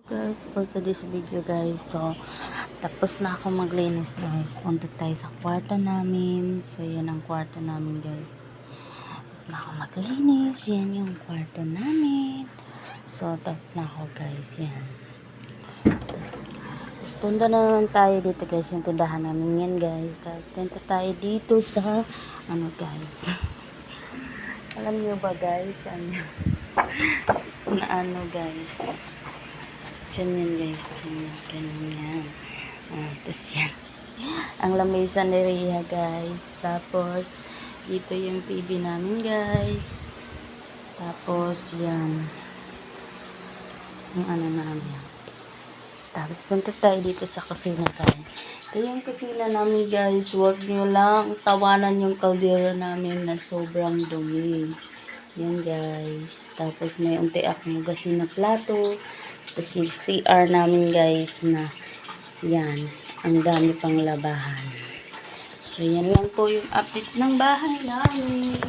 Guys, for today's video guys, so tapos na ako maglinis guys. Punta tayo sa kwarto namin. So yan ang kwarto namin guys. Tapos na ako maglinis. Yan yung kwarto namin. So tapos na ako guys. Yan. Tapos punta na naman tayo dito guys. Yung tindahan namin yan guys. Tapos punta tayo dito sa ano guys. Alam niyo ba guys? Ano guys? Diyan yan guys. Diyan yan. Ganun yan. Tapos yan. Ang lamesa ni Rhea guys. Tapos dito yung TV namin guys. Tapos yan. Yung ano namin. Tapos punta tayo dito sa kusina guys. Ito yung kusina namin guys. Huwag nyo lang tawanan yung kaldero namin na sobrang dumi. Yan guys. Tapos may unti akong gasin na plato. Tapos yung CR namin guys na yan, ang dami pang labahan. So yan lang po yung update ng bahay namin.